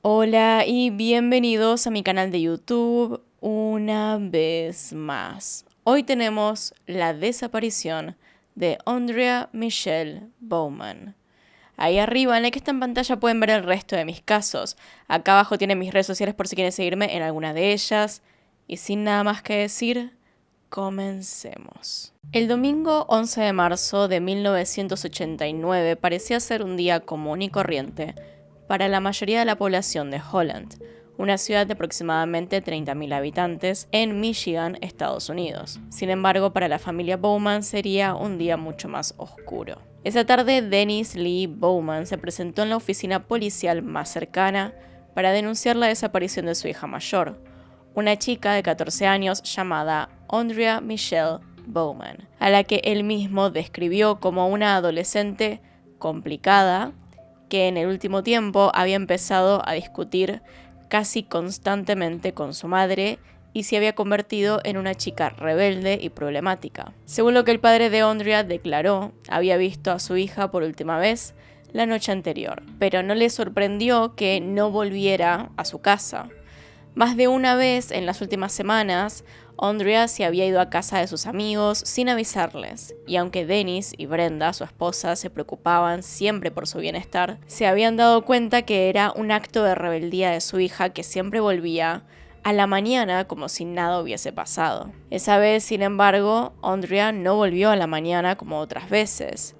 Hola y bienvenidos a mi canal de YouTube una vez más. Hoy tenemos la desaparición de Andrea Michelle Bowman. Ahí arriba, en la que está en pantalla, pueden ver el resto de mis casos. Acá abajo tienen mis redes sociales por si quieren seguirme en alguna de ellas. Y sin nada más que decir, comencemos. El domingo 11 de marzo de 1989 parecía ser un día común y corriente para la mayoría de la población de Holland, una ciudad de aproximadamente 30.000 habitantes en Michigan, Estados Unidos. Sin embargo, para la familia Bowman sería un día mucho más oscuro. Esa tarde, Dennis Lee Bowman se presentó en la oficina policial más cercana para denunciar la desaparición de su hija mayor, una chica de 14 años llamada Andrea Michelle Bowman, a la que él mismo describió como una adolescente complicada que en el último tiempo había empezado a discutir casi constantemente con su madre y se había convertido en una chica rebelde y problemática. Según lo que el padre de Andrea declaró, había visto a su hija por última vez la noche anterior, pero no le sorprendió que no volviera a su casa. Más de una vez en las últimas semanas, Andrea se había ido a casa de sus amigos sin avisarles, y aunque Dennis y Brenda, su esposa, se preocupaban siempre por su bienestar, se habían dado cuenta que era un acto de rebeldía de su hija que siempre volvía a la mañana como si nada hubiese pasado. Esa vez, sin embargo, Andrea no volvió a la mañana como otras veces.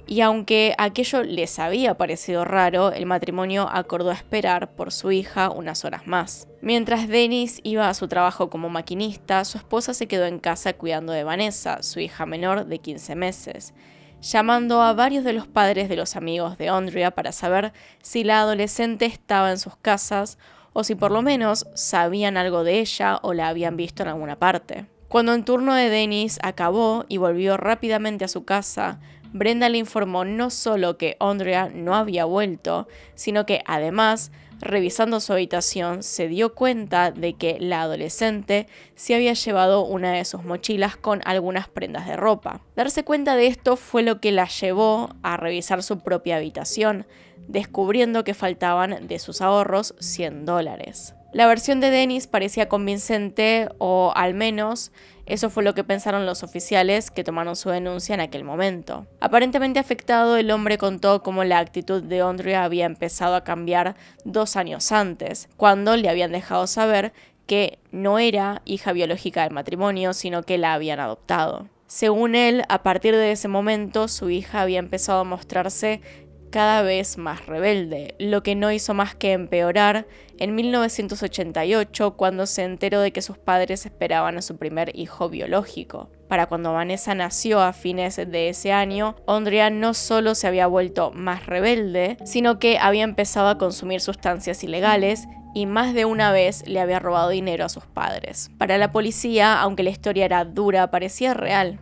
Y aunque aquello les había parecido raro, el matrimonio acordó esperar por su hija unas horas más. Mientras Dennis iba a su trabajo como maquinista, su esposa se quedó en casa cuidando de Vanessa, su hija menor de 15 meses, llamando a varios de los padres de los amigos de Andrea para saber si la adolescente estaba en sus casas o si por lo menos sabían algo de ella o la habían visto en alguna parte. Cuando el turno de Dennis acabó y volvió rápidamente a su casa, Brenda le informó no solo que Andrea no había vuelto, sino que además, revisando su habitación, se dio cuenta de que la adolescente se había llevado una de sus mochilas con algunas prendas de ropa. Darse cuenta de esto fue lo que la llevó a revisar su propia habitación, descubriendo que faltaban de sus ahorros $100. La versión de Dennis parecía convincente, o al menos eso fue lo que pensaron los oficiales que tomaron su denuncia en aquel momento. Aparentemente afectado, el hombre contó cómo la actitud de Andrea había empezado a cambiar 2 años antes, cuando le habían dejado saber que no era hija biológica del matrimonio, sino que la habían adoptado. Según él, a partir de ese momento, su hija había empezado a mostrarse cada vez más rebelde, lo que no hizo más que empeorar en 1988, cuando se enteró de que sus padres esperaban a su primer hijo biológico. Para cuando Vanessa nació a fines de ese año, Andrea no solo se había vuelto más rebelde, sino que había empezado a consumir sustancias ilegales y más de una vez le había robado dinero a sus padres. Para la policía, aunque la historia era dura, parecía real.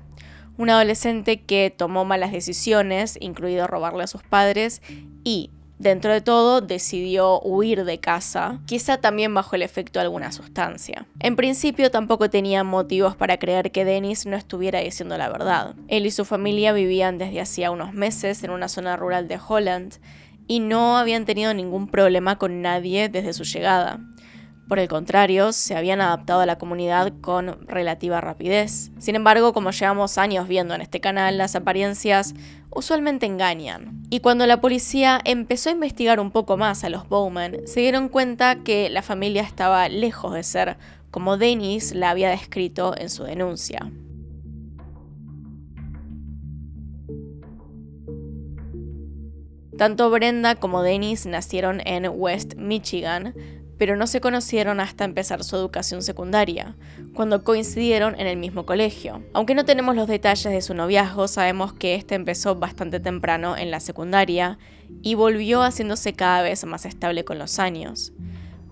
Un adolescente que tomó malas decisiones, incluido robarle a sus padres, y, dentro de todo, decidió huir de casa, quizá también bajo el efecto de alguna sustancia. En principio, tampoco tenía motivos para creer que Dennis no estuviera diciendo la verdad. Él y su familia vivían desde hacía unos meses en una zona rural de Holland y no habían tenido ningún problema con nadie desde su llegada. Por el contrario, se habían adaptado a la comunidad con relativa rapidez. Sin embargo, como llevamos años viendo en este canal, las apariencias usualmente engañan. Y cuando la policía empezó a investigar un poco más a los Bowman, se dieron cuenta que la familia estaba lejos de ser como Dennis la había descrito en su denuncia. Tanto Brenda como Dennis nacieron en West Michigan, pero no se conocieron hasta empezar su educación secundaria, cuando coincidieron en el mismo colegio. Aunque no tenemos los detalles de su noviazgo, sabemos que este empezó bastante temprano en la secundaria y volvió haciéndose cada vez más estable con los años.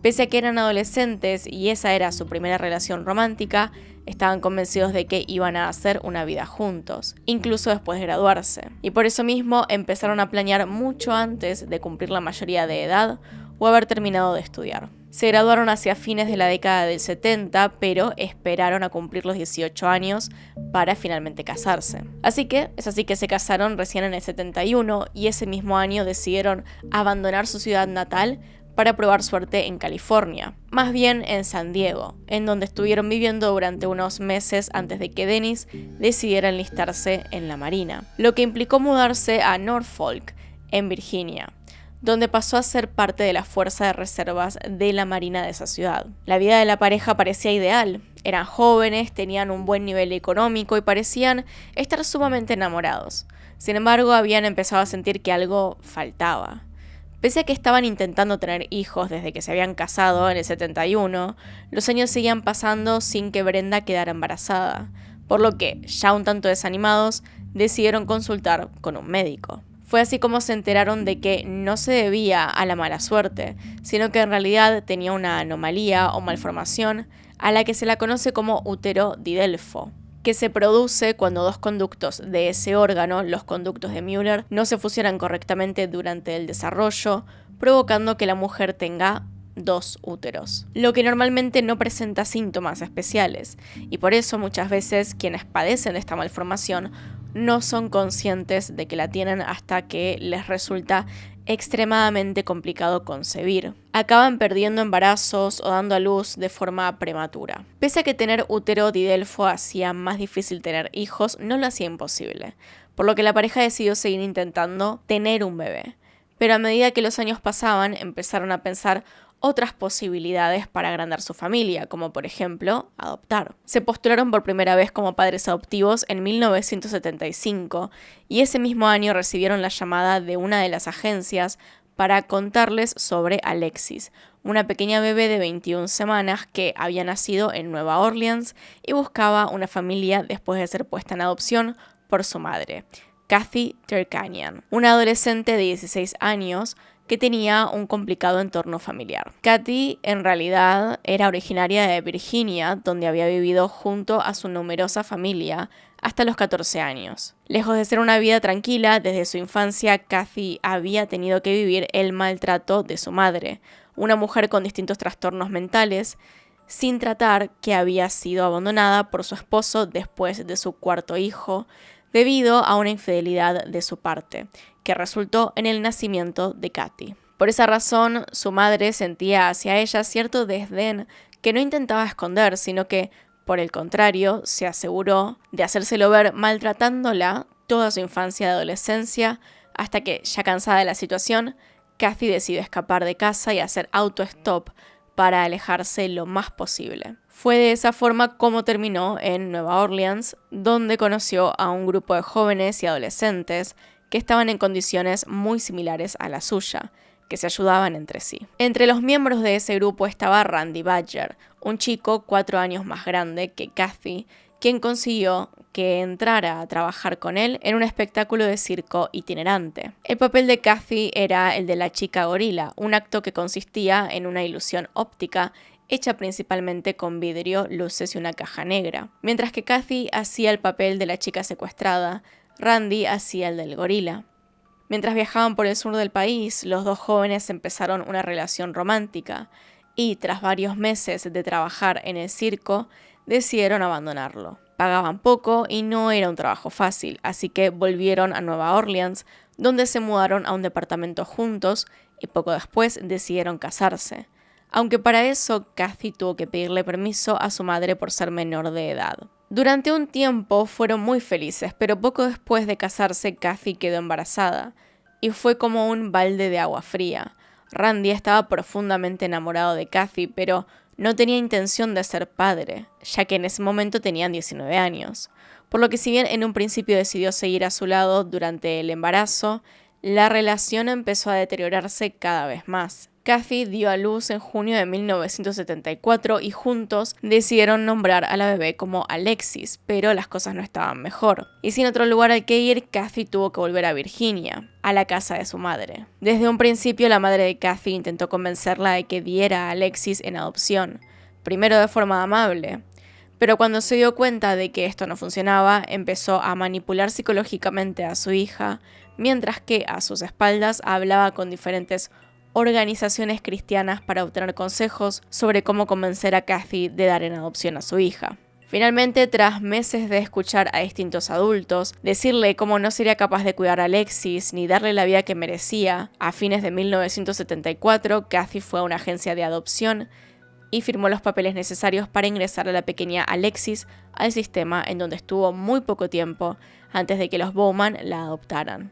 Pese a que eran adolescentes y esa era su primera relación romántica, estaban convencidos de que iban a hacer una vida juntos, incluso después de graduarse. Y por eso mismo empezaron a planear mucho antes de cumplir la mayoría de edad o haber terminado de estudiar. Se graduaron hacia fines de la década del 70, pero esperaron a cumplir los 18 años para finalmente casarse. Es así que se casaron recién en el 71 y ese mismo año decidieron abandonar su ciudad natal para probar suerte en California, más bien en San Diego, en donde estuvieron viviendo durante unos meses antes de que Dennis decidiera enlistarse en la Marina, lo que implicó mudarse a Norfolk, en Virginia, donde pasó a ser parte de la fuerza de reservas de la Marina de esa ciudad. La vida de la pareja parecía ideal. Eran jóvenes, tenían un buen nivel económico y parecían estar sumamente enamorados. Sin embargo, habían empezado a sentir que algo faltaba. Pese a que estaban intentando tener hijos desde que se habían casado en el 71, los años seguían pasando sin que Brenda quedara embarazada, por lo que, ya un tanto desanimados, decidieron consultar con un médico. Fue así como se enteraron de que no se debía a la mala suerte, sino que en realidad tenía una anomalía o malformación a la que se la conoce como útero didelfo, que se produce cuando dos conductos de ese órgano, los conductos de Müller, no se fusionan correctamente durante el desarrollo, provocando que la mujer tenga dos úteros, lo que normalmente no presenta síntomas especiales, y por eso muchas veces quienes padecen de esta malformación no son conscientes de que la tienen hasta que les resulta extremadamente complicado concebir. Acaban perdiendo embarazos o dando a luz de forma prematura. Pese a que tener útero didelfo hacía más difícil tener hijos, no lo hacía imposible, por lo que la pareja decidió seguir intentando tener un bebé. Pero a medida que los años pasaban, empezaron a pensar otras posibilidades para agrandar su familia, como por ejemplo, adoptar. Se postularon por primera vez como padres adoptivos en 1975 y ese mismo año recibieron la llamada de una de las agencias para contarles sobre Alexis, una pequeña bebé de 21 semanas que había nacido en Nueva Orleans y buscaba una familia después de ser puesta en adopción por su madre, Kathy Terkanian, una adolescente de 16 años que tenía un complicado entorno familiar. Kathy, en realidad, era originaria de Virginia, donde había vivido junto a su numerosa familia hasta los 14 años. Lejos de ser una vida tranquila, desde su infancia, Kathy había tenido que vivir el maltrato de su madre, una mujer con distintos trastornos mentales, sin tratar que había sido abandonada por su esposo después de su cuarto hijo, debido a una infidelidad de su parte, que resultó en el nacimiento de Kathy. Por esa razón, su madre sentía hacia ella cierto desdén que no intentaba esconder, sino que, por el contrario, se aseguró de hacérselo ver maltratándola toda su infancia y adolescencia, hasta que, ya cansada de la situación, Kathy decidió escapar de casa y hacer auto-stop para alejarse lo más posible. Fue de esa forma como terminó en Nueva Orleans, donde conoció a un grupo de jóvenes y adolescentes que estaban en condiciones muy similares a la suya, que se ayudaban entre sí. Entre los miembros de ese grupo estaba Randy Badger, un chico 4 años más grande que Kathy, quien consiguió que entrara a trabajar con él en un espectáculo de circo itinerante. El papel de Kathy era el de la chica gorila, un acto que consistía en una ilusión óptica hecha principalmente con vidrio, luces y una caja negra. Mientras que Kathy hacía el papel de la chica secuestrada, Randy hacía el del gorila. Mientras viajaban por el sur del país, los dos jóvenes empezaron una relación romántica y, tras varios meses de trabajar en el circo, decidieron abandonarlo. Pagaban poco y no era un trabajo fácil, así que volvieron a Nueva Orleans, donde se mudaron a un departamento juntos y poco después decidieron casarse. Aunque para eso Kathy tuvo que pedirle permiso a su madre por ser menor de edad. Durante un tiempo fueron muy felices, pero poco después de casarse Kathy quedó embarazada, y fue como un balde de agua fría. Randy estaba profundamente enamorado de Kathy, pero no tenía intención de ser padre, ya que en ese momento tenían 19 años. Por lo que si bien en un principio decidió seguir a su lado durante el embarazo, la relación empezó a deteriorarse cada vez más. Kathy dio a luz en junio de 1974 y juntos decidieron nombrar a la bebé como Alexis, pero las cosas no estaban mejor. Y sin otro lugar al que ir, Kathy tuvo que volver a Virginia, a la casa de su madre. Desde un principio, la madre de Kathy intentó convencerla de que diera a Alexis en adopción, primero de forma amable, pero cuando se dio cuenta de que esto no funcionaba, empezó a manipular psicológicamente a su hija, mientras que a sus espaldas hablaba con diferentes organizaciones cristianas para obtener consejos sobre cómo convencer a Kathy de dar en adopción a su hija. Finalmente, tras meses de escuchar a distintos adultos, decirle cómo no sería capaz de cuidar a Alexis ni darle la vida que merecía, a fines de 1974, Kathy fue a una agencia de adopción y firmó los papeles necesarios para ingresar a la pequeña Alexis al sistema, en donde estuvo muy poco tiempo antes de que los Bowman la adoptaran,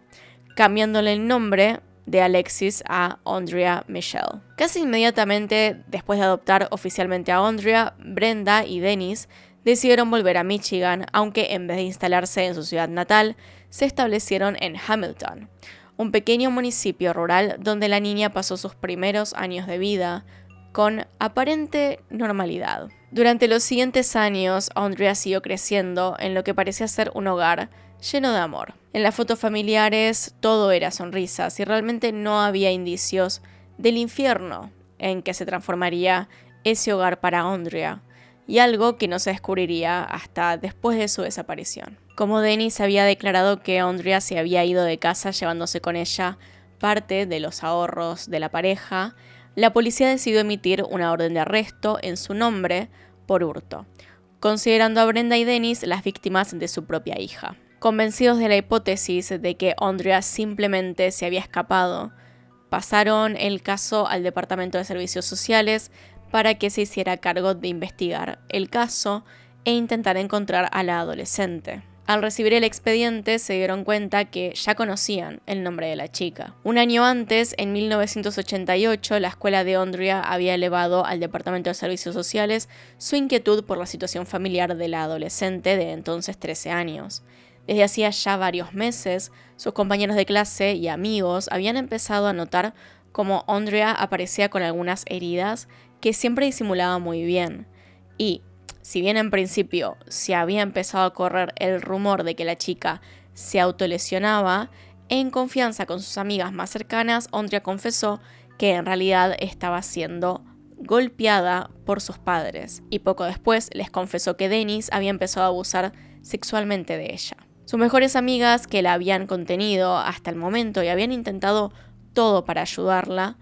cambiándole el nombre de Alexis a Andrea Michelle. Casi inmediatamente después de adoptar oficialmente a Andrea, Brenda y Dennis decidieron volver a Michigan, aunque en vez de instalarse en su ciudad natal, se establecieron en Hamilton, un pequeño municipio rural donde la niña pasó sus primeros años de vida con aparente normalidad. Durante los siguientes años, Andrea siguió creciendo en lo que parecía ser un hogar lleno de amor. En las fotos familiares todo era sonrisas y realmente no había indicios del infierno en que se transformaría ese hogar para Andrea, y algo que no se descubriría hasta después de su desaparición. Como Dennis había declarado que Andrea se había ido de casa llevándose con ella parte de los ahorros de la pareja, la policía decidió emitir una orden de arresto en su nombre por hurto, considerando a Brenda y Dennis las víctimas de su propia hija. Convencidos de la hipótesis de que Andrea simplemente se había escapado, pasaron el caso al Departamento de Servicios Sociales para que se hiciera cargo de investigar el caso e intentar encontrar a la adolescente. Al recibir el expediente se dieron cuenta que ya conocían el nombre de la chica. Un año antes, en 1988, la escuela de Andrea había elevado al Departamento de Servicios Sociales su inquietud por la situación familiar de la adolescente de entonces 13 años. Desde hacía ya varios meses, sus compañeros de clase y amigos habían empezado a notar cómo Andrea aparecía con algunas heridas que siempre disimulaba muy bien. Y, si bien en principio se había empezado a correr el rumor de que la chica se autolesionaba, en confianza con sus amigas más cercanas, Andrea confesó que en realidad estaba siendo golpeada por sus padres, y poco después les confesó que Dennis había empezado a abusar sexualmente de ella. Sus mejores amigas, que la habían contenido hasta el momento y habían intentado todo para ayudarla,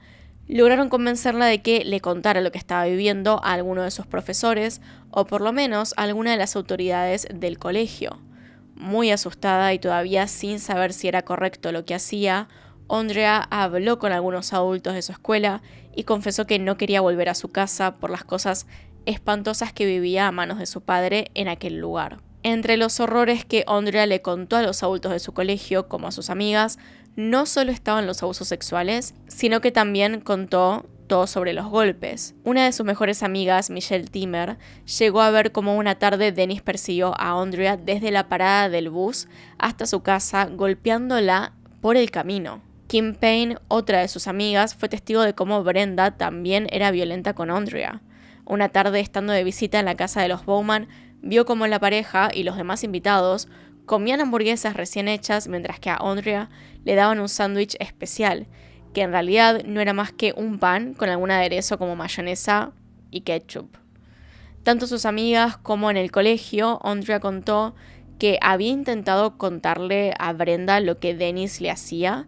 lograron convencerla de que le contara lo que estaba viviendo a alguno de sus profesores o por lo menos a alguna de las autoridades del colegio. Muy asustada y todavía sin saber si era correcto lo que hacía, Andrea habló con algunos adultos de su escuela y confesó que no quería volver a su casa por las cosas espantosas que vivía a manos de su padre en aquel lugar. Entre los horrores que Andrea le contó a los adultos de su colegio, como a sus amigas, no solo estaban los abusos sexuales, sino que también contó todo sobre los golpes. Una de sus mejores amigas, Michelle Timmer, llegó a ver cómo una tarde Dennis persiguió a Andrea desde la parada del bus hasta su casa, golpeándola por el camino. Kim Payne, otra de sus amigas, fue testigo de cómo Brenda también era violenta con Andrea. Una tarde, estando de visita en la casa de los Bowman, vio cómo la pareja y los demás invitados comían hamburguesas recién hechas mientras que a Andrea le daban un sándwich especial, que en realidad no era más que un pan con algún aderezo como mayonesa y ketchup. Tanto sus amigas como en el colegio, Andrea contó que había intentado contarle a Brenda lo que Dennis le hacía,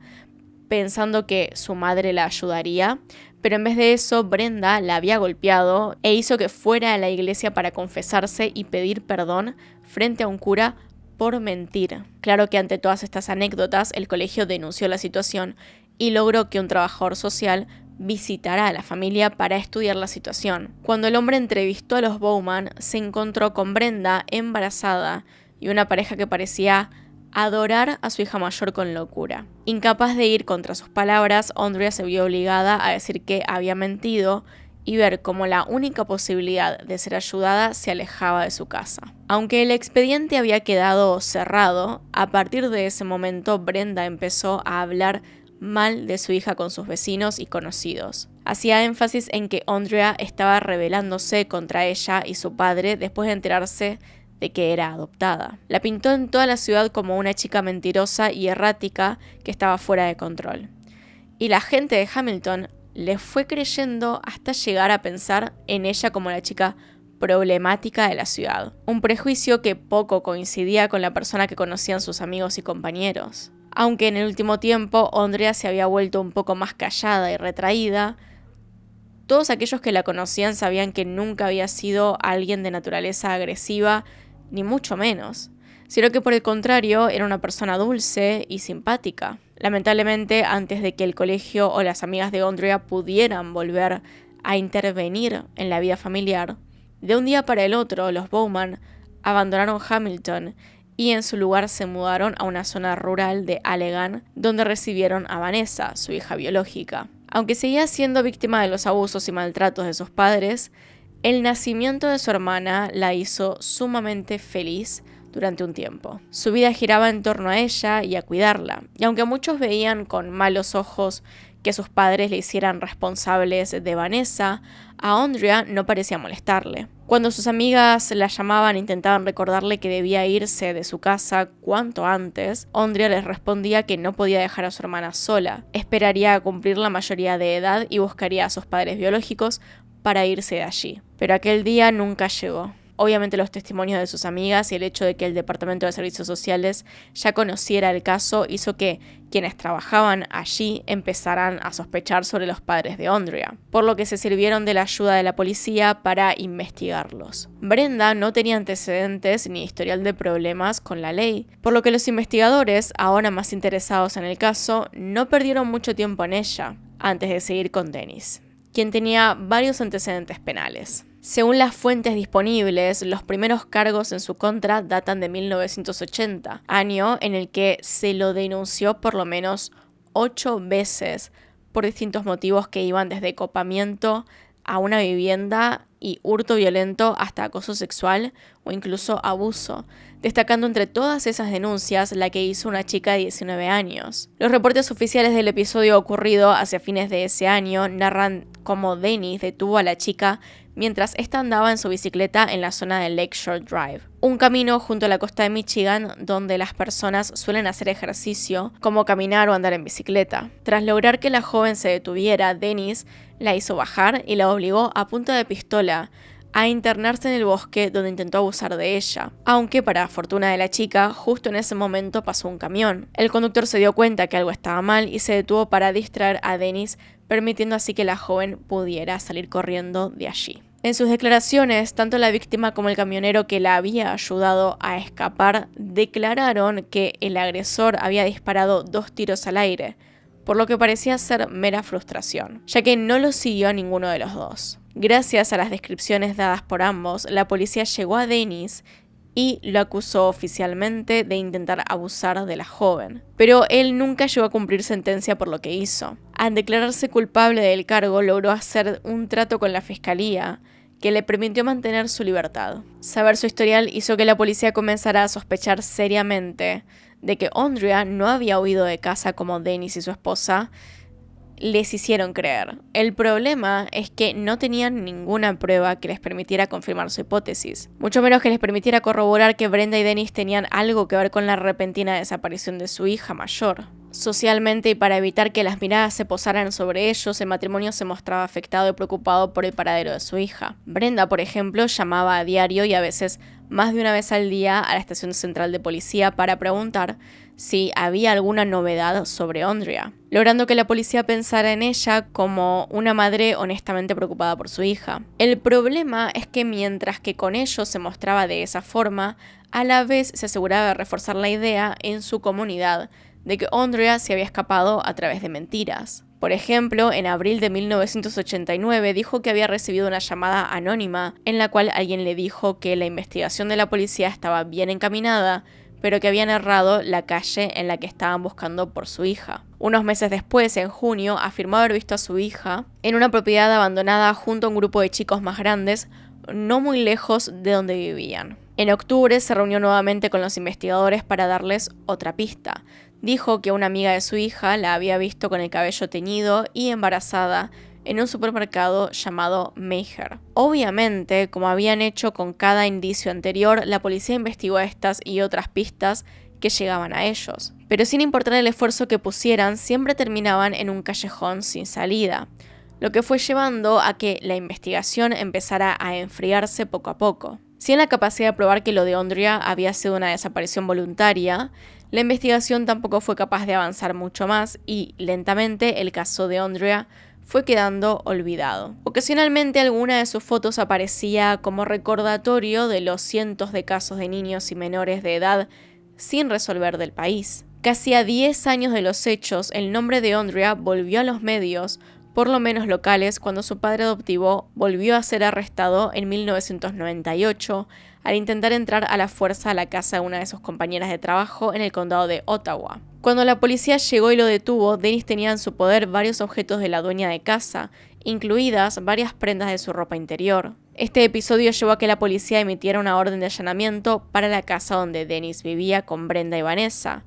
pensando que su madre la ayudaría, pero en vez de eso, Brenda la había golpeado e hizo que fuera a la iglesia para confesarse y pedir perdón frente a un cura por mentir. Claro que ante todas estas anécdotas, el colegio denunció la situación y logró que un trabajador social visitara a la familia para estudiar la situación. Cuando el hombre entrevistó a los Bowman, se encontró con Brenda embarazada y una pareja que parecía adorar a su hija mayor con locura. Incapaz de ir contra sus palabras, Andrea se vio obligada a decir que había mentido y ver cómo la única posibilidad de ser ayudada se alejaba de su casa. Aunque el expediente había quedado cerrado, a partir de ese momento Brenda empezó a hablar mal de su hija con sus vecinos y conocidos. Hacía énfasis en que Andrea estaba rebelándose contra ella y su padre después de enterarse de que era adoptada. La pintó en toda la ciudad como una chica mentirosa y errática que estaba fuera de control. Y la gente de Hamilton le fue creyendo hasta llegar a pensar en ella como la chica problemática de la ciudad. Un prejuicio que poco coincidía con la persona que conocían sus amigos y compañeros. Aunque en el último tiempo Andrea se había vuelto un poco más callada y retraída, Todos aquellos que la conocían sabían que nunca había sido alguien de naturaleza agresiva, ni mucho menos, sino que por el contrario era una persona dulce y simpática. Lamentablemente, antes de que el colegio o las amigas de Andrea pudieran volver a intervenir en la vida familiar, de un día para el otro los Bowman abandonaron Hamilton y en su lugar se mudaron a una zona rural de Allegan, donde recibieron a Vanessa, su hija biológica. Aunque seguía siendo víctima de los abusos y maltratos de sus padres, el nacimiento de su hermana la hizo sumamente feliz durante un tiempo. Su vida giraba en torno a ella y a cuidarla, y aunque muchos veían con malos ojos que sus padres le hicieran responsables de Vanessa, a Andrea no parecía molestarle. Cuando sus amigas la llamaban e intentaban recordarle que debía irse de su casa cuanto antes, Andrea les respondía que no podía dejar a su hermana sola, esperaría a cumplir la mayoría de edad y buscaría a sus padres biológicos para irse de allí. Pero aquel día nunca llegó. Obviamente los testimonios de sus amigas y el hecho de que el Departamento de Servicios Sociales ya conociera el caso hizo que quienes trabajaban allí empezaran a sospechar sobre los padres de Andrea, por lo que se sirvieron de la ayuda de la policía para investigarlos. Brenda no tenía antecedentes ni historial de problemas con la ley, por lo que los investigadores, ahora más interesados en el caso, no perdieron mucho tiempo en ella antes de seguir con Dennis, quien tenía varios antecedentes penales. Según las fuentes disponibles, los primeros cargos en su contra datan de 1980, año en el que se lo denunció por lo menos 8 veces por distintos motivos que iban desde copamiento a una vivienda y hurto violento hasta acoso sexual o incluso abuso, destacando entre todas esas denuncias la que hizo una chica de 19 años. Los reportes oficiales del episodio ocurrido hacia fines de ese año narran cómo Dennis detuvo a la chica mientras ésta andaba en su bicicleta en la zona de Lakeshore Drive, un camino junto a la costa de Michigan donde las personas suelen hacer ejercicio, como caminar o andar en bicicleta. Tras lograr que la joven se detuviera, Dennis la hizo bajar y la obligó a punta de pistola a internarse en el bosque donde intentó abusar de ella, aunque para fortuna de la chica, justo en ese momento pasó un camión. El conductor se dio cuenta que algo estaba mal y se detuvo para distraer a Dennis, permitiendo así que la joven pudiera salir corriendo de allí. En sus declaraciones, tanto la víctima como el camionero que la había ayudado a escapar declararon que el agresor había disparado 2 tiros al aire, por lo que parecía ser mera frustración, ya que no lo siguió a ninguno de los dos. Gracias a las descripciones dadas por ambos, la policía llegó a Dennis y lo acusó oficialmente de intentar abusar de la joven. Pero él nunca llegó a cumplir sentencia por lo que hizo. Al declararse culpable del cargo, logró hacer un trato con la fiscalía que le permitió mantener su libertad. Saber su historial hizo que la policía comenzara a sospechar seriamente de que Andrea no había huido de casa como Dennis y su esposa les hicieron creer. El problema es que no tenían ninguna prueba que les permitiera confirmar su hipótesis, mucho menos que les permitiera corroborar que Brenda y Dennis tenían algo que ver con la repentina desaparición de su hija mayor. Socialmente y para evitar que las miradas se posaran sobre ellos, el matrimonio se mostraba afectado y preocupado por el paradero de su hija. Brenda, por ejemplo, llamaba a diario y a veces más de una vez al día a la estación central de policía para preguntar si había alguna novedad sobre Andrea, logrando que la policía pensara en ella como una madre honestamente preocupada por su hija. El problema es que mientras que con ellos se mostraba de esa forma, a la vez se aseguraba de reforzar la idea en su comunidad de que Andrea se había escapado a través de mentiras. Por ejemplo, en abril de 1989 dijo que había recibido una llamada anónima en la cual alguien le dijo que la investigación de la policía estaba bien encaminada, pero que habían errado la calle en la que estaban buscando por su hija. Unos meses después, en junio, afirmó haber visto a su hija en una propiedad abandonada junto a un grupo de chicos más grandes, no muy lejos de donde vivían. En octubre se reunió nuevamente con los investigadores para darles otra pista. Dijo que una amiga de su hija la había visto con el cabello teñido y embarazada en un supermercado llamado Mayher. Obviamente, como habían hecho con cada indicio anterior, la policía investigó estas y otras pistas que llegaban a ellos. Pero sin importar el esfuerzo que pusieran, siempre terminaban en un callejón sin salida, lo que fue llevando a que la investigación empezara a enfriarse poco a poco. Sin la capacidad de probar que lo de Andrea había sido una desaparición voluntaria, la investigación tampoco fue capaz de avanzar mucho más y, lentamente, el caso de Andrea fue quedando olvidado. Ocasionalmente alguna de sus fotos aparecía como recordatorio de los cientos de casos de niños y menores de edad sin resolver del país. Casi a 10 años de los hechos, el nombre de Andrea volvió a los medios, por lo menos locales, cuando su padre adoptivo volvió a ser arrestado en 1998 al intentar entrar a la fuerza a la casa de una de sus compañeras de trabajo en el condado de Ottawa. Cuando la policía llegó y lo detuvo, Dennis tenía en su poder varios objetos de la dueña de casa, incluidas varias prendas de su ropa interior. Este episodio llevó a que la policía emitiera una orden de allanamiento para la casa donde Dennis vivía con Brenda y Vanessa.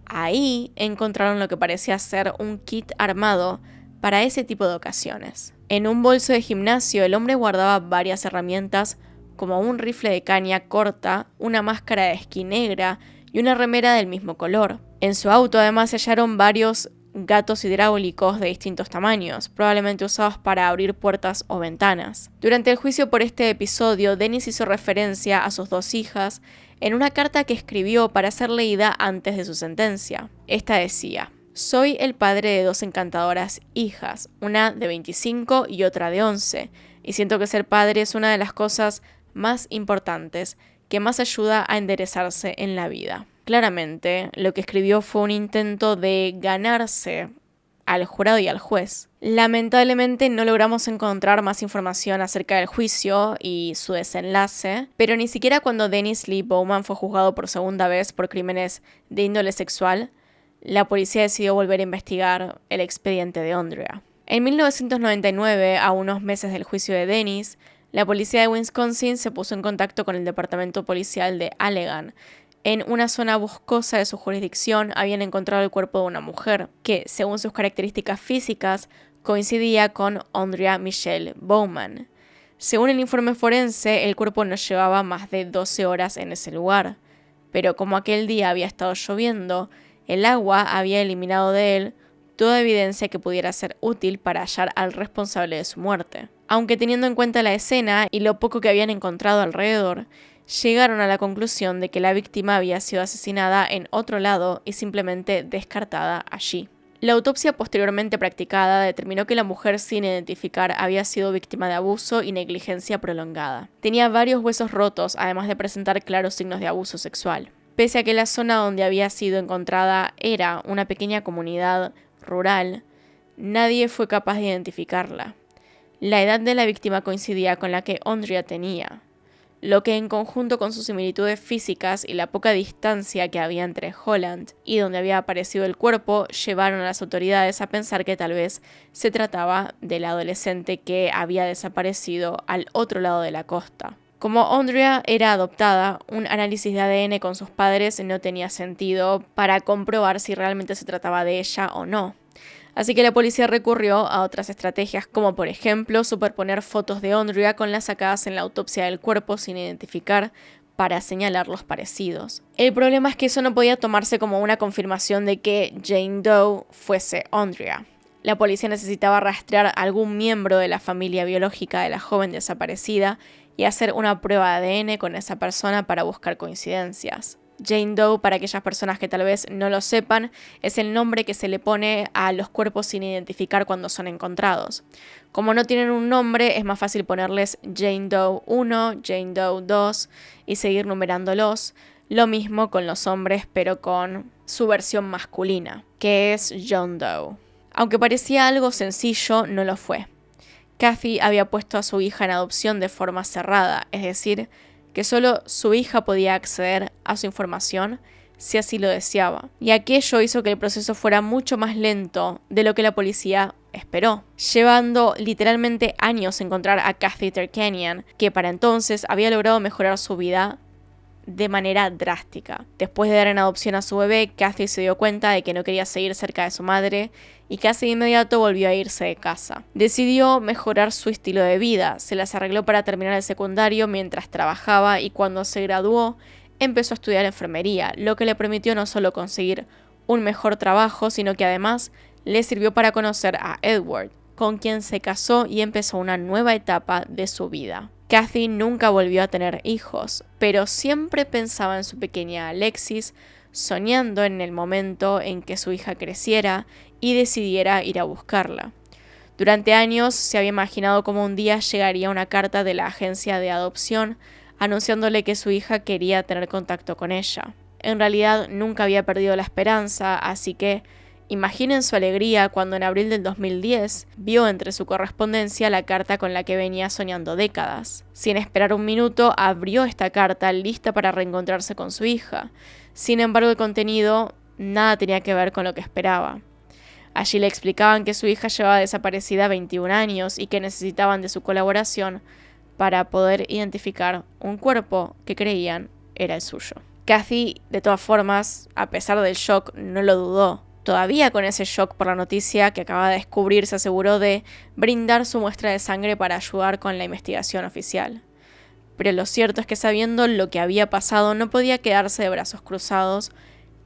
Ahí encontraron lo que parecía ser un kit armado para ese tipo de ocasiones. En un bolso de gimnasio, el hombre guardaba varias herramientas como un rifle de caña corta, una máscara de esquí negra y una remera del mismo color. En su auto además se hallaron varios gatos hidráulicos de distintos tamaños, probablemente usados para abrir puertas o ventanas. Durante el juicio por este episodio, Dennis hizo referencia a sus 2 hijas en una carta que escribió para ser leída antes de su sentencia. Esta decía: soy el padre de 2 encantadoras hijas, una de 25 y otra de 11, y siento que ser padre es una de las cosas más importantes que más ayuda a enderezarse en la vida. Claramente, lo que escribió fue un intento de ganarse al jurado y al juez. Lamentablemente no logramos encontrar más información acerca del juicio y su desenlace, pero ni siquiera cuando Dennis Lee Bowman fue juzgado por segunda vez por crímenes de índole sexual, la policía decidió volver a investigar el expediente de Andrea. En 1999, a unos meses del juicio de Dennis, la policía de Wisconsin se puso en contacto con el departamento policial de Allegan. En una zona boscosa de su jurisdicción habían encontrado el cuerpo de una mujer que, según sus características físicas, coincidía con Andrea Michelle Bowman. Según el informe forense, el cuerpo no llevaba más de 12 horas en ese lugar, pero como aquel día había estado lloviendo, el agua había eliminado de él toda evidencia que pudiera ser útil para hallar al responsable de su muerte. Aunque teniendo en cuenta la escena y lo poco que habían encontrado alrededor, llegaron a la conclusión de que la víctima había sido asesinada en otro lado y simplemente descartada allí. La autopsia posteriormente practicada determinó que la mujer sin identificar había sido víctima de abuso y negligencia prolongada. Tenía varios huesos rotos, además de presentar claros signos de abuso sexual. Pese a que la zona donde había sido encontrada era una pequeña comunidad rural, nadie fue capaz de identificarla. La edad de la víctima coincidía con la que Andrea tenía, lo que en conjunto con sus similitudes físicas y la poca distancia que había entre Holland y donde había aparecido el cuerpo, llevaron a las autoridades a pensar que tal vez se trataba del adolescente que había desaparecido al otro lado de la costa. Como Andrea era adoptada, un análisis de ADN con sus padres no tenía sentido para comprobar si realmente se trataba de ella o no. Así que la policía recurrió a otras estrategias, como por ejemplo superponer fotos de Andrea con las sacadas en la autopsia del cuerpo sin identificar para señalar los parecidos. El problema es que eso no podía tomarse como una confirmación de que Jane Doe fuese Andrea. La policía necesitaba rastrear a algún miembro de la familia biológica de la joven desaparecida y hacer una prueba de ADN con esa persona para buscar coincidencias. Jane Doe, para aquellas personas que tal vez no lo sepan, es el nombre que se le pone a los cuerpos sin identificar cuando son encontrados. Como no tienen un nombre, es más fácil ponerles Jane Doe 1, Jane Doe 2 y seguir numerándolos. Lo mismo con los hombres, pero con su versión masculina, que es John Doe. Aunque parecía algo sencillo, no lo fue. Kathy había puesto a su hija en adopción de forma cerrada, es decir, que solo su hija podía acceder a su información si así lo deseaba. Y aquello hizo que el proceso fuera mucho más lento de lo que la policía esperó, llevando literalmente años encontrar a Kathy Terkanian, que para entonces había logrado mejorar su vida de manera drástica. Después de dar en adopción a su bebé, Kathy se dio cuenta de que no quería seguir cerca de su madre y casi de inmediato volvió a irse de casa. Decidió mejorar su estilo de vida, se las arregló para terminar el secundario mientras trabajaba y cuando se graduó empezó a estudiar enfermería, lo que le permitió no solo conseguir un mejor trabajo, sino que además le sirvió para conocer a Edward, con quien se casó y empezó una nueva etapa de su vida. Kathy nunca volvió a tener hijos, pero siempre pensaba en su pequeña Alexis, soñando en el momento en que su hija creciera y decidiera ir a buscarla. Durante años se había imaginado cómo un día llegaría una carta de la agencia de adopción anunciándole que su hija quería tener contacto con ella. En realidad nunca había perdido la esperanza, así que imaginen su alegría cuando en abril del 2010 vio entre su correspondencia la carta con la que venía soñando décadas. Sin esperar un minuto, abrió esta carta lista para reencontrarse con su hija. Sin embargo, el contenido nada tenía que ver con lo que esperaba. Allí le explicaban que su hija llevaba desaparecida 21 años y que necesitaban de su colaboración para poder identificar un cuerpo que creían era el suyo. Kathy, de todas formas, a pesar del shock, no lo dudó. Todavía con ese shock por la noticia que acaba de descubrir, se aseguró de brindar su muestra de sangre para ayudar con la investigación oficial. Pero lo cierto es que sabiendo lo que había pasado, no podía quedarse de brazos cruzados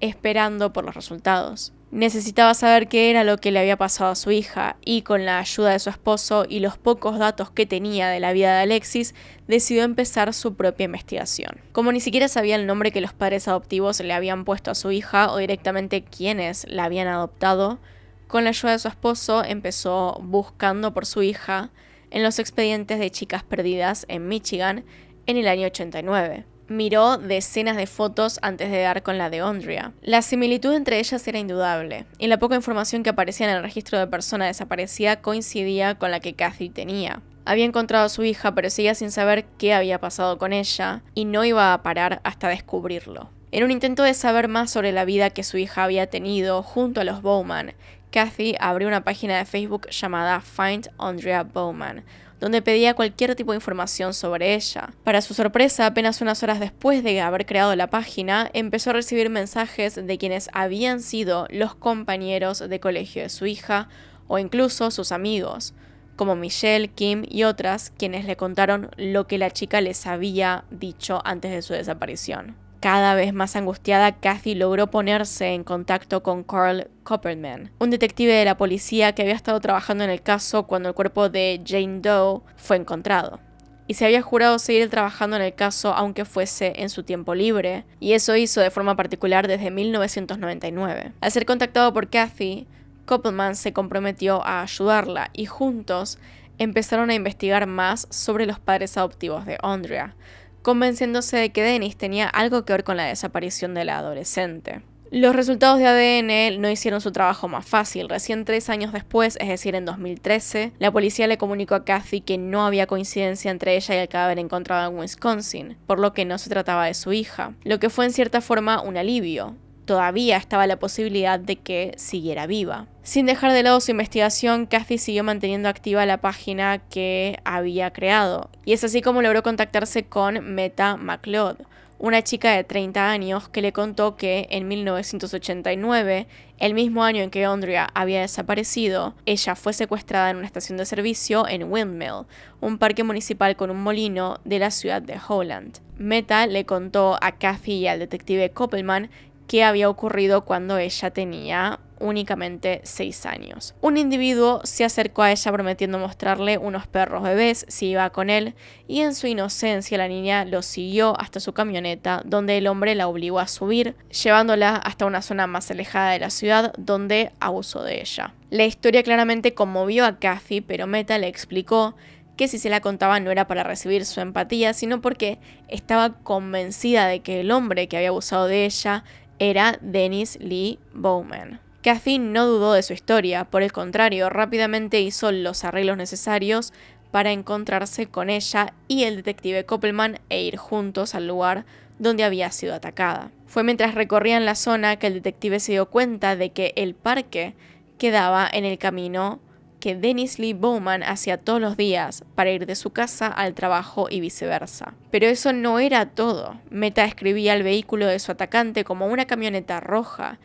esperando por los resultados. Necesitaba saber qué era lo que le había pasado a su hija, y con la ayuda de su esposo y los pocos datos que tenía de la vida de Alexis, decidió empezar su propia investigación. Como ni siquiera sabía el nombre que los padres adoptivos le habían puesto a su hija o directamente quiénes la habían adoptado, con la ayuda de su esposo empezó buscando por su hija en los expedientes de chicas perdidas en Michigan en el año 89. Miró decenas de fotos antes de dar con la de Andrea. La similitud entre ellas era indudable, y la poca información que aparecía en el registro de persona desaparecida coincidía con la que Kathy tenía. Había encontrado a su hija, pero seguía sin saber qué había pasado con ella, y no iba a parar hasta descubrirlo. En un intento de saber más sobre la vida que su hija había tenido junto a los Bowman, Kathy abrió una página de Facebook llamada Find Andrea Bowman, donde pedía cualquier tipo de información sobre ella. Para su sorpresa, apenas unas horas después de haber creado la página, empezó a recibir mensajes de quienes habían sido los compañeros de colegio de su hija, o incluso sus amigos, como Michelle, Kim y otras, quienes le contaron lo que la chica les había dicho antes de su desaparición. Cada vez más angustiada, Kathy logró ponerse en contacto con Carl Copperman, un detective de la policía que había estado trabajando en el caso cuando el cuerpo de Jane Doe fue encontrado. Y se había jurado seguir trabajando en el caso aunque fuese en su tiempo libre, y eso hizo de forma particular desde 1999. Al ser contactado por Kathy, Copperman se comprometió a ayudarla y juntos empezaron a investigar más sobre los padres adoptivos de Andrea, convenciéndose de que Dennis tenía algo que ver con la desaparición de la adolescente. Los resultados de ADN no hicieron su trabajo más fácil. Recién 3 años después, es decir, en 2013, la policía le comunicó a Kathy que no había coincidencia entre ella y el cadáver encontrado en Wisconsin, por lo que no se trataba de su hija, lo que fue en cierta forma un alivio. Todavía estaba la posibilidad de que siguiera viva. Sin dejar de lado su investigación, Kathy siguió manteniendo activa la página que había creado, y es así como logró contactarse con Meta McLeod, una chica de 30 años que le contó que en 1989, el mismo año en que Andrea había desaparecido, ella fue secuestrada en una estación de servicio en Windmill, un parque municipal con un molino de la ciudad de Holland. Meta le contó a Kathy y al detective Koppelman qué había ocurrido cuando ella tenía únicamente 6 años. Un individuo se acercó a ella prometiendo mostrarle unos perros bebés si iba con él, y en su inocencia la niña lo siguió hasta su camioneta, donde el hombre la obligó a subir, llevándola hasta una zona más alejada de la ciudad, donde abusó de ella. La historia claramente conmovió a Kathy, pero Meta le explicó que si se la contaba no era para recibir su empatía, sino porque estaba convencida de que el hombre que había abusado de ella era Dennis Lee Bowman. Kathy no dudó de su historia, por el contrario, rápidamente hizo los arreglos necesarios para encontrarse con ella y el detective Koppelman e ir juntos al lugar donde había sido atacada. Fue mientras recorrían la zona que el detective se dio cuenta de que el parque quedaba en el camino que Dennis Lee Bowman hacía todos los días para ir de su casa al trabajo y viceversa. Pero eso no era todo. Meta describía el vehículo de su atacante como una camioneta roja,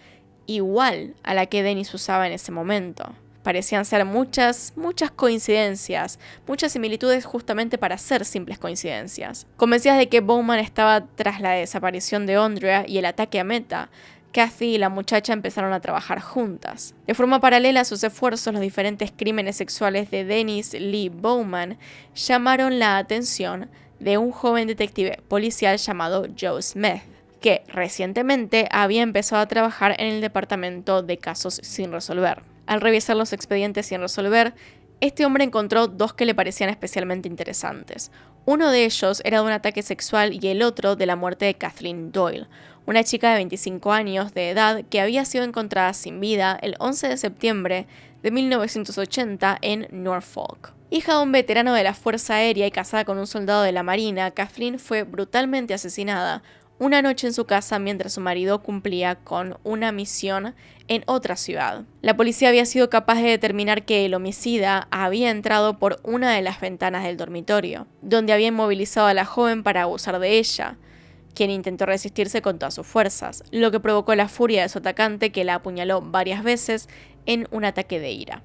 igual a la que Dennis usaba en ese momento. Parecían ser muchas coincidencias, muchas similitudes justamente para ser simples coincidencias. Convencidas de que Bowman estaba tras la desaparición de Andrea y el ataque a Meta, Kathy y la muchacha empezaron a trabajar juntas. De forma paralela a sus esfuerzos, los diferentes crímenes sexuales de Dennis Lee Bowman llamaron la atención de un joven detective policial llamado Joe Smith, que recientemente había empezado a trabajar en el departamento de casos sin resolver. Al revisar los expedientes sin resolver, Este hombre encontró dos que le parecían especialmente interesantes. Uno de ellos era de un ataque sexual y el otro de la muerte de Kathleen Doyle, una chica de 25 años de edad que había sido encontrada sin vida el 11 de septiembre de 1980 en Norfolk. Hija de un veterano de la Fuerza Aérea y casada con un soldado de la Marina, Kathleen fue brutalmente asesinada una noche en su casa mientras su marido cumplía con una misión en otra ciudad. La policía había sido capaz de determinar que el homicida había entrado por una de las ventanas del dormitorio, donde había inmovilizado a la joven para abusar de ella, quien intentó resistirse con todas sus fuerzas, lo que provocó la furia de su atacante, que la apuñaló varias veces en un ataque de ira.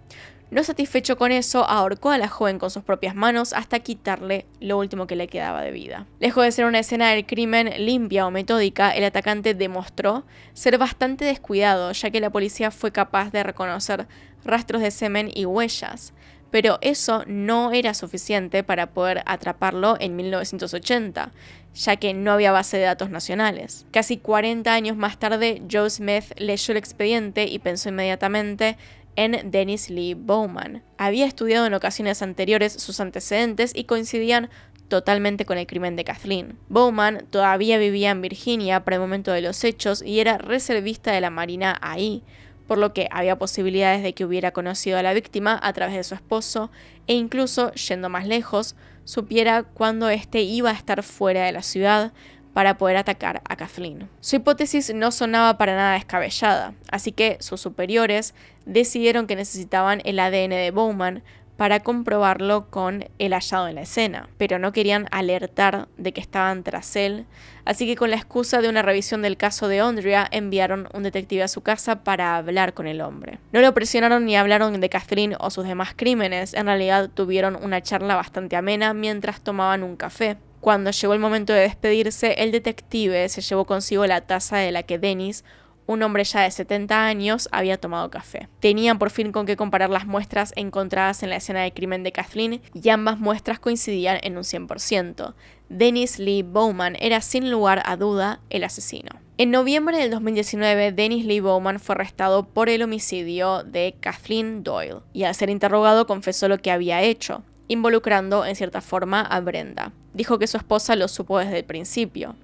No satisfecho con eso, ahorcó a la joven con sus propias manos hasta quitarle lo último que le quedaba de vida. Lejos de ser una escena del crimen limpia o metódica, el atacante demostró ser bastante descuidado, ya que la policía fue capaz de reconocer rastros de semen y huellas. Pero eso no era suficiente para poder atraparlo en 1980, ya que no había base de datos nacionales. Casi 40 años más tarde, Joe Smith leyó el expediente y pensó inmediatamente en Dennis Lee Bowman. Había estudiado en ocasiones anteriores sus antecedentes y coincidían totalmente con el crimen de Kathleen. Bowman todavía vivía en Virginia para el momento de los hechos y era reservista de la Marina ahí, por lo que había posibilidades de que hubiera conocido a la víctima a través de su esposo e incluso, yendo más lejos, supiera cuándo éste iba a estar fuera de la ciudad para poder atacar a Kathleen. Su hipótesis no sonaba para nada descabellada, así que sus superiores decidieron que necesitaban el ADN de Bowman para comprobarlo con el hallado en la escena, pero no querían alertar de que estaban tras él, así que con la excusa de una revisión del caso de Andrea enviaron un detective a su casa para hablar con el hombre. No lo presionaron ni hablaron de Kathleen o sus demás crímenes, en realidad tuvieron una charla bastante amena mientras tomaban un café. Cuando llegó el momento de despedirse, el detective se llevó consigo la taza de la que Dennis, un hombre ya de 70 años, había tomado café. Tenían por fin con qué comparar las muestras encontradas en la escena del crimen de Kathleen y ambas muestras coincidían en un 100%. Dennis Lee Bowman era sin lugar a duda el asesino. En noviembre del 2019, Dennis Lee Bowman fue arrestado por el homicidio de Kathleen Doyle y al ser interrogado confesó lo que había hecho, involucrando en cierta forma a Brenda. Dijo que su esposa lo supo desde el principio,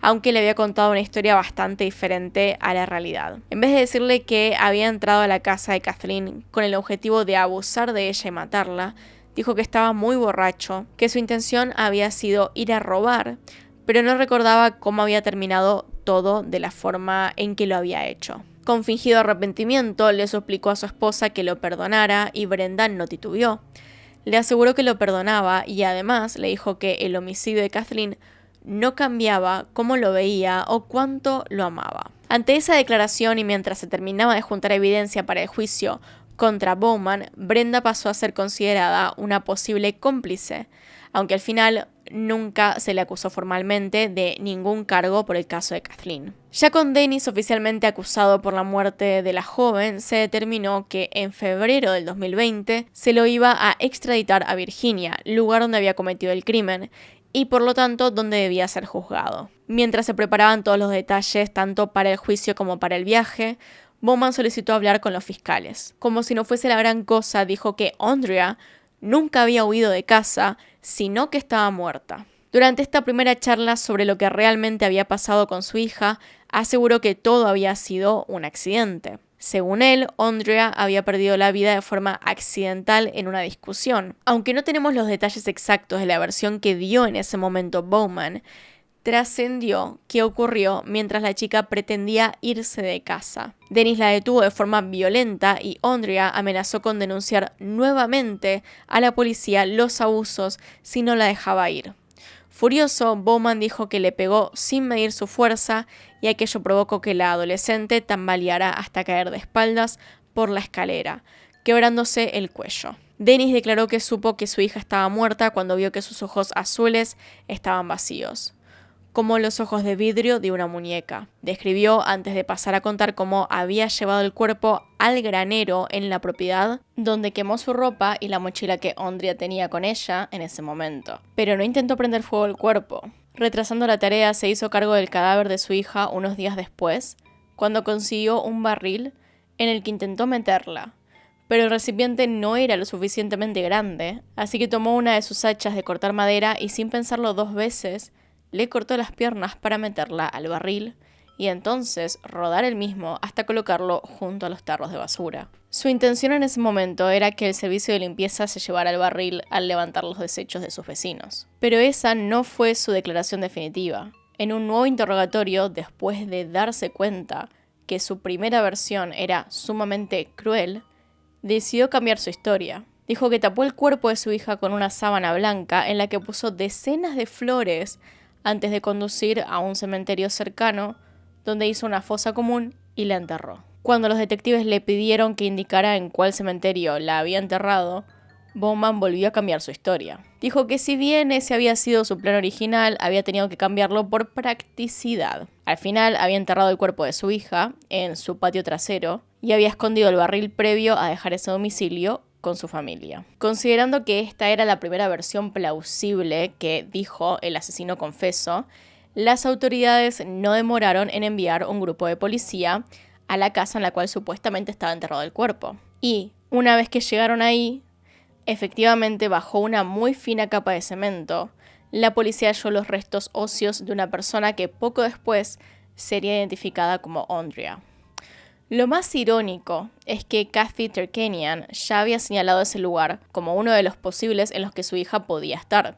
aunque le había contado una historia bastante diferente a la realidad. En vez de decirle que había entrado a la casa de Kathleen con el objetivo de abusar de ella y matarla, dijo que estaba muy borracho, que su intención había sido ir a robar, pero no recordaba cómo había terminado todo de la forma en que lo había hecho. Con fingido arrepentimiento, le suplicó a su esposa que lo perdonara y Brenda no titubeó. Le aseguró que lo perdonaba y además le dijo que el homicidio de Kathleen no cambiaba cómo lo veía o cuánto lo amaba. Ante esa declaración y mientras se terminaba de juntar evidencia para el juicio contra Bowman, Brenda pasó a ser considerada una posible cómplice, aunque al final nunca se le acusó formalmente de ningún cargo por el caso de Kathleen. Ya con Dennis oficialmente acusado por la muerte de la joven, se determinó que en febrero del 2020 se lo iba a extraditar a Virginia, lugar donde había cometido el crimen, y por lo tanto donde debía ser juzgado. Mientras se preparaban todos los detalles, tanto para el juicio como para el viaje, Bowman solicitó hablar con los fiscales. Como si no fuese la gran cosa, dijo que Andrea nunca había huido de casa, sino que estaba muerta. Durante esta primera charla sobre lo que realmente había pasado con su hija, aseguró que todo había sido un accidente. Según él, Andrea había perdido la vida de forma accidental en una discusión. Aunque no tenemos los detalles exactos de la versión que dio en ese momento Bowman, trascendió que ocurrió mientras la chica pretendía irse de casa. Dennis la detuvo de forma violenta y Andrea amenazó con denunciar nuevamente a la policía los abusos si no la dejaba ir. Furioso, Bowman dijo que le pegó sin medir su fuerza y aquello provocó que la adolescente tambaleara hasta caer de espaldas por la escalera, quebrándose el cuello. Dennis declaró que supo que su hija estaba muerta cuando vio que sus ojos azules estaban vacíos, como los ojos de vidrio de una muñeca. Describió, antes de pasar a contar cómo había llevado el cuerpo al granero en la propiedad, donde quemó su ropa y la mochila que Andrea tenía con ella en ese momento. Pero no intentó prender fuego al cuerpo. Retrasando la tarea, se hizo cargo del cadáver de su hija unos días después, cuando consiguió un barril en el que intentó meterla, pero el recipiente no era lo suficientemente grande, así que tomó una de sus hachas de cortar madera y sin pensarlo 2 veces, le cortó las piernas para meterla al barril y entonces rodar el mismo hasta colocarlo junto a los tarros de basura. Su intención en ese momento era que el servicio de limpieza se llevara el barril al levantar los desechos de sus vecinos. Pero esa no fue su declaración definitiva. En un nuevo interrogatorio, después de darse cuenta que su primera versión era sumamente cruel, decidió cambiar su historia. Dijo que tapó el cuerpo de su hija con una sábana blanca en la que puso decenas de flores antes de conducir a un cementerio cercano, donde hizo una fosa común y la enterró. Cuando los detectives le pidieron que indicara en cuál cementerio la había enterrado, Bowman volvió a cambiar su historia. Dijo que si bien ese había sido su plan original, había tenido que cambiarlo por practicidad. Al final había enterrado el cuerpo de su hija en su patio trasero y había escondido el barril previo a dejar ese domicilio con su familia. Considerando que esta era la primera versión plausible que dijo el asesino confeso, las autoridades no demoraron en enviar un grupo de policía a la casa en la cual supuestamente estaba enterrado el cuerpo. Y una vez que llegaron ahí, efectivamente, bajo una muy fina capa de cemento, la policía halló los restos óseos de una persona que poco después sería identificada como Andrea. Lo más irónico es que Kathy Turkanian ya había señalado ese lugar como uno de los posibles en los que su hija podía estar.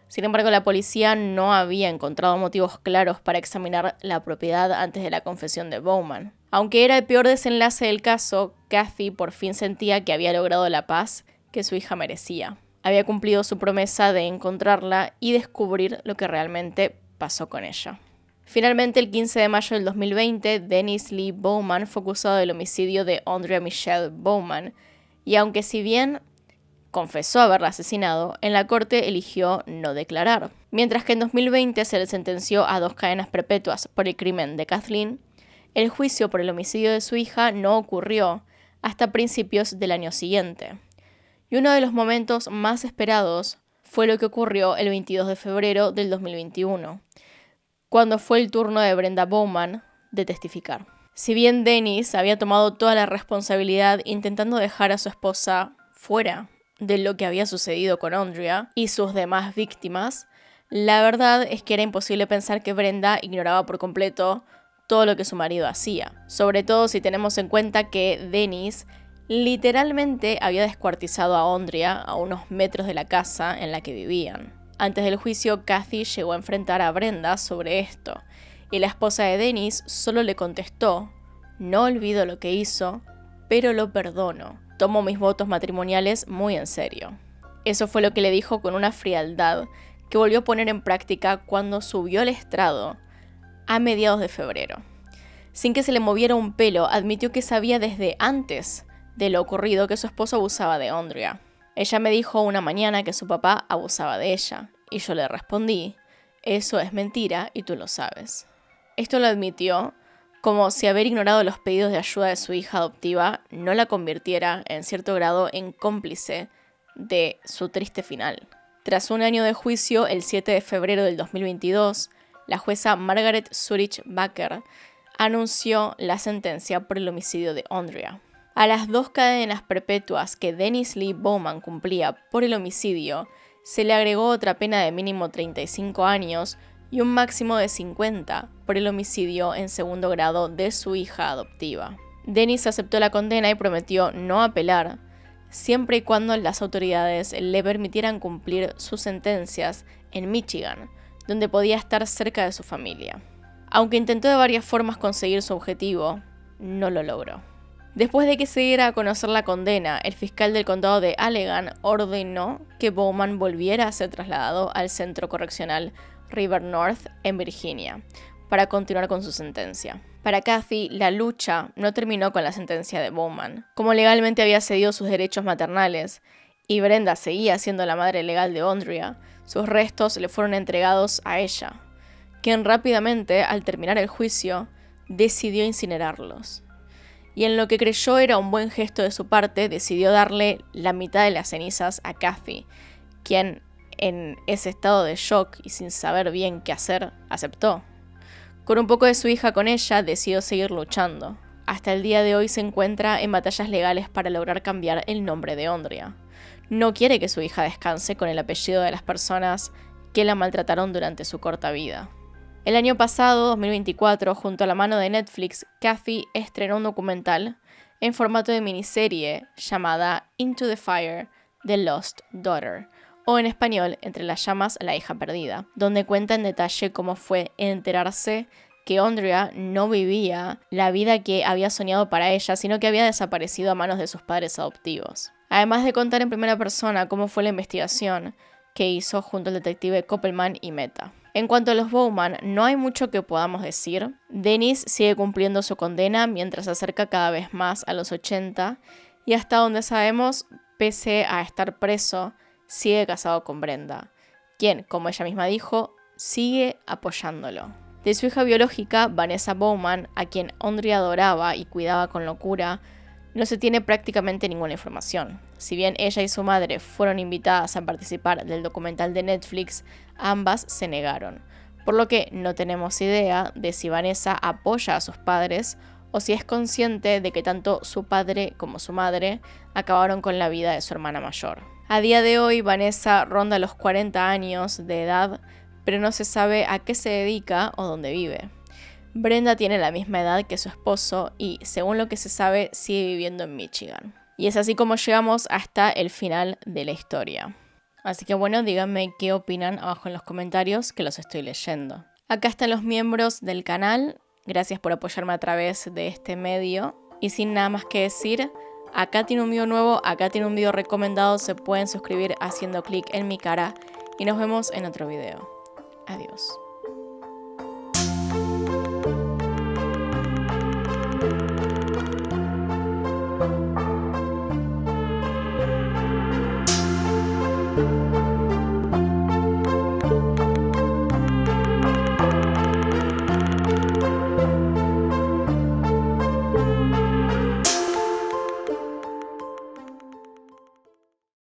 Sin embargo, la policía no había encontrado motivos claros para examinar la propiedad antes de la confesión de Bowman. Aunque era el peor desenlace del caso, Kathy por fin sentía que había logrado la paz que su hija merecía. Había cumplido su promesa de encontrarla y descubrir lo que realmente pasó con ella. Finalmente, el 15 de mayo del 2020, Dennis Lee Bowman fue acusado del homicidio de Andrea Michelle Bowman, y aunque si bien confesó haberla asesinado, en la corte eligió no declarar. Mientras que en 2020 se le sentenció a 2 cadenas perpetuas por el crimen de Kathleen, el juicio por el homicidio de su hija no ocurrió hasta principios del año siguiente. Y uno de los momentos más esperados fue lo que ocurrió el 22 de febrero del 2021, cuando fue el turno de Brenda Bowman de testificar. Si bien Dennis había tomado toda la responsabilidad intentando dejar a su esposa fuera de lo que había sucedido con Andrea y sus demás víctimas, la verdad es que era imposible pensar que Brenda ignoraba por completo todo lo que su marido hacía, sobre todo si tenemos en cuenta que Dennis literalmente había descuartizado a Andrea a unos metros de la casa en la que vivían. Antes del juicio, Kathy llegó a enfrentar a Brenda sobre esto, y la esposa de Dennis solo le contestó: "No olvido lo que hizo, pero lo perdono. Tomo mis votos matrimoniales muy en serio". Eso fue lo que le dijo con una frialdad que volvió a poner en práctica cuando subió al estrado a mediados de febrero. Sin que se le moviera un pelo, admitió que sabía desde antes de lo ocurrido que su esposo abusaba de Andrea. Ella me dijo una mañana que su papá abusaba de ella, y yo le respondí: "Eso es mentira y tú lo sabes". Esto lo admitió como si haber ignorado los pedidos de ayuda de su hija adoptiva no la convirtiera, en cierto grado, en cómplice de su triste final. Tras un año de juicio, el 7 de febrero del 2022, la jueza Margaret Zurich Baker anunció la sentencia por el homicidio de Andrea. A las 2 cadenas perpetuas que Dennis Lee Bowman cumplía por el homicidio, se le agregó otra pena de mínimo 35 años y un máximo de 50 por el homicidio en segundo grado de su hija adoptiva. Dennis aceptó la condena y prometió no apelar, siempre y cuando las autoridades le permitieran cumplir sus sentencias en Michigan, donde podía estar cerca de su familia. Aunque intentó de varias formas conseguir su objetivo, no lo logró. Después de que se diera a conocer la condena, el fiscal del condado de Allegan ordenó que Bowman volviera a ser trasladado al centro correccional River North en Virginia para continuar con su sentencia. Para Kathy, la lucha no terminó con la sentencia de Bowman. Como legalmente había cedido sus derechos maternales y Brenda seguía siendo la madre legal de Andrea, sus restos le fueron entregados a ella, quien rápidamente, al terminar el juicio, decidió incinerarlos. Y en lo que creyó era un buen gesto de su parte, decidió darle la mitad de las cenizas a Kathy, quien, en ese estado de shock y sin saber bien qué hacer, aceptó. Con un poco de su hija con ella, decidió seguir luchando. hasta el día de hoy se encuentra en batallas legales para lograr cambiar el nombre de Ondria. No quiere que su hija descanse con el apellido de las personas que la maltrataron durante su corta vida. El año pasado, 2024, junto a la mano de Netflix, Kathy estrenó un documental en formato de miniserie llamada Into the Fire, The Lost Daughter, o en español, Entre las llamas, la hija perdida, donde cuenta en detalle cómo fue enterarse que Ondria no vivía la vida que había soñado para ella, sino que había desaparecido a manos de sus padres adoptivos. Además de contar en primera persona cómo fue la investigación que hizo junto al detective Koppelman y Meta. En cuanto a los Bowman, no hay mucho que podamos decir. Dennis sigue cumpliendo su condena mientras se acerca cada vez más a los 80 y hasta donde sabemos, pese a estar preso, sigue casado con Brenda, quien, como ella misma dijo, sigue apoyándolo. De su hija biológica, Vanessa Bowman, a quien Ondria adoraba y cuidaba con locura, no se tiene prácticamente ninguna información. Si bien ella y su madre fueron invitadas a participar del documental de Netflix, ambas se negaron, por lo que no tenemos idea de si Vanessa apoya a sus padres o si es consciente de que tanto su padre como su madre acabaron con la vida de su hermana mayor. A día de hoy, Vanessa ronda los 40 años de edad, pero no se sabe a qué se dedica o dónde vive. Brenda tiene la misma edad que su esposo y, según lo que se sabe, sigue viviendo en Michigan. Y es así como llegamos hasta el final de la historia. Así que bueno, díganme qué opinan abajo en los comentarios, que los estoy leyendo. Acá están los miembros del canal. Gracias por apoyarme a través de este medio. Y sin nada más que decir, acá tiene un video nuevo, acá tiene un video recomendado. Se pueden suscribir haciendo clic en mi cara. Y nos vemos en otro video. Adiós.